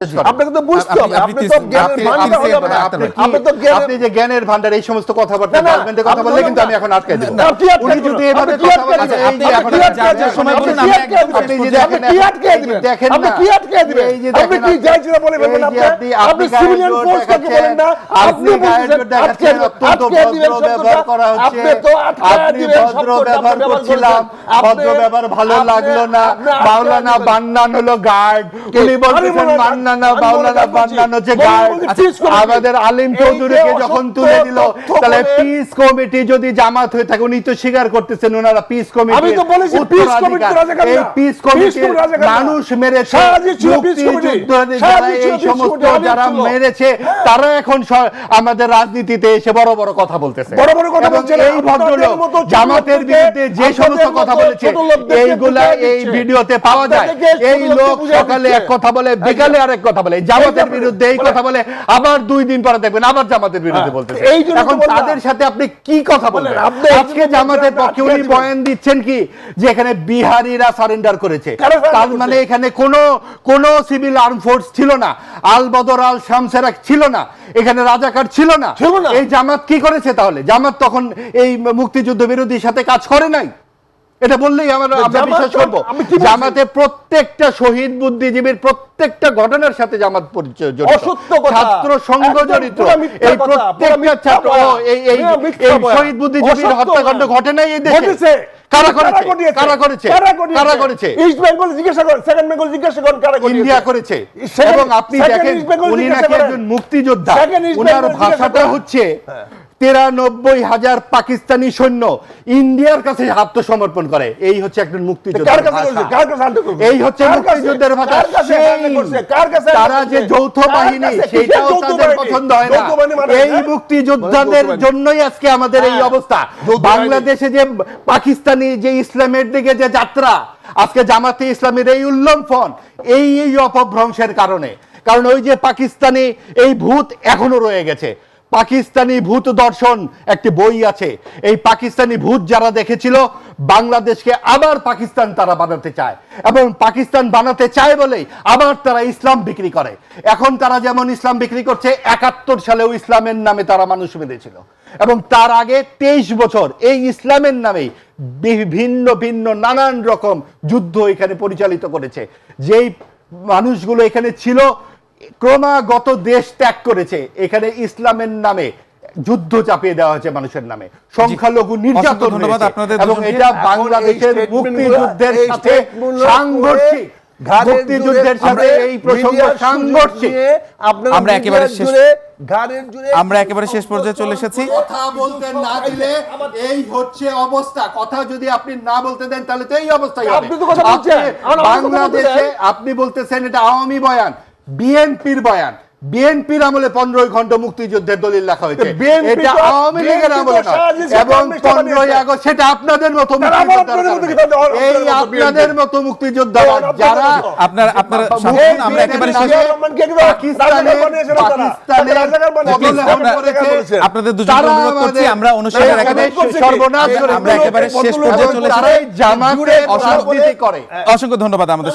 আপনাকে তো বুঝতে হবে, আপনি তো জ্ঞানের ভান্ডার হয়ে যাবেন, আপনি যে জ্ঞানের ভান্ডার এই সমস্ত কথাবার্তা গার্লফ্রেন্ডের কথা বললে কিন্তু আমি এখন আটকে দেব। উনি যদি এভাবে কথা বলেন এই যে এখন সময় বলেন আপনি যে দেখেন কি আটকে দিবেন, দেখেন আপনি কি আটকে দিবেন, এই যে আপনি কি চাইছেন বলে বলবেন, আপনি সিভিলিয়ান ফোর্স কাকে বলেন না, আপনি বলছেন আটকে অত্যন্ত ভদ্র ব্যবহার করা হচ্ছে, আপনি ভদ্র ব্যবহার করছিলাম, ভদ্র ব্যবহার ভালো লাগলো না, মাওলানা বান্নান হলো গার্ড, উনি বলছেন আমাদের আলিম চৌধুরীকে যখন তুলে দিল, তাহলে পিস কমিটি যদি জামাত হয়ে থাকে, উনি তো স্বীকার করতেছেন ওনারা পিস কমিটি, এই পিস কমিটির মানুষ মেরেছে, এই সমস্ত যারা মেরেছে তারা এখন আমাদের রাজনীতিতে এসে বড় বড় কথা বলতেছে, এই ভদ্রলোক জামাতের বিরুদ্ধে যে সমস্ত কথা বলেছে এইগুলা এই ভিডিওতে পাওয়া যায়। এই লোক সকালে এক কথা বলে, বিকালে আরেক কথা বলে, জামাতের বিরুদ্ধে এই কথা বলে, আবার 2 দিন পরে দেখবেন আবার জামাতের বিরুদ্ধে বলতেছে। এখন তাদের সাথে আপনি কি কথা বলেন? আজকে জামাতের পক্ষে উনি বয়ান দিচ্ছেন কি যে এখানে বিহারিরা সারেন্ডার করেছে, তার মানে এখানে কোনো সিভিল আর্ম ফোর্স ছিল না, আল বদর আল শামসেরা ছিল না, এখানে রাজাকার ছিল না। এই জামাত কি করেছে তাহলে? জামাত তখন এই মুক্তিযুদ্ধ বিরোধীর সাথে কাজ করে নাই? এটা বললেই আমরা বিশ্বাস করব। জামাতে প্রত্যেকটা শহীদ বুদ্ধিজীবীর প্রত্যেকটা ঘটনার সাথে জামাত পরিচয় জড়িত, ছাত্র সংঘ জড়িত, এই প্রত্যেকটা ছাত্র এই শহীদ বুদ্ধিজীবীর হত্যাকাণ্ড ঘটে নাই এই দেশে। কারা করেছে? ইস্ট বেঙ্গল জিজ্ঞাসা করেন, সেকেন্ড বেঙ্গল জিজ্ঞাসা করেন কারা করেছে? ইন্ডিয়া করেছে। এবং আপনি দেখেন উনি নাকি একজন মুক্তিযোদ্ধা, ওনার ভাষাটা হচ্ছে 93,000 পাকিস্তানি সৈন্য ইন্ডিয়ার কাছে আত্মসমর্পণ করে, এই হচ্ছে একজন মুক্তিযোদ্ধা, এই হচ্ছে মুক্তিযুদ্ধের ভাষা। তারা যে যৌথ বাহিনী সেটাও তাদের পছন্দ হয় না। এই মুক্তিযোদ্ধাদের জন্যই আজকে আমাদের এই অবস্থা। বাংলাদেশে যে পাকিস্তানি যে ইসলামের দিকে যে যাত্রা, আজকে জামাতে ইসলামের এই উল্লঙ্ঘন, এই অপভ্রংশের কারণে। কারণ ওই যে পাকিস্তানি এই ভূত এখনো রয়ে গেছে। পাকিস্তানি ভূত দর্শন একটি বই আছে, এই পাকিস্তানি ভূত যারা দেখেছিল বাংলাদেশকে আবার পাকিস্তান তারা বানাতে চায়, এবং পাকিস্তান বানাতে চায় বলেই আবার তারা ইসলাম বিক্রি করে। এখন তারা যেমন ইসলাম বিক্রি করছে, 71 সালেও ইসলামের নামে তারা মানুষ মেরেছিল, এবং তার আগে 23 বছর এই ইসলামের নামেই ভিন্ন ভিন্ন নানান রকম যুদ্ধ এখানে পরিচালিত করেছে। যেই মানুষগুলো এখানে ছিল ক্রমাগত দেশ ত্যাগ করেছে, এখানে ইসলামের নামে যুদ্ধ চাপিয়ে দেওয়া হয়েছে মানুষের নামে, সংখ্যালঘু নির্যাতন হয়েছে, এবং এটা বাংলাদেশের মুক্তিযুদ্ধের সাথে সাংঘর্ষিক, মুক্তিযুদ্ধের সাথে এই প্রসঙ্গ সাংঘর্ষিক। আমরা একেবারে শেষ পর্যায়ে চলে এসেছি। কথা বলতে না দিলে এই হচ্ছে অবস্থা, কথা যদি আপনি না বলতে দেন তাহলে তো এই অবস্থাই হবে। বাংলাদেশে আপনি বলতেছেন এটা আওয়ামী বয়ান, বিএনপির বয়ান, বিএনপির আমলে 15 ঘন্টা মুক্তিযুদ্ধের দলিল লেখা হয়েছে, এটা আওয়ামী লীগের আমলে না। এবং 15ই আগস্ট সেটা আপনাদের মতো এই আপনাদের মতো মুক্তিযোদ্ধা যারা আপনারা আমরা একেবারে আপনাদের দুজন অনুরোধ করছি, আমরা অনুষ্ঠানের একেবারে শেষ পর্যায়ে চলে এসেছি। জামাতে রাজনীতি করে। অসংখ্য ধন্যবাদ আমাদের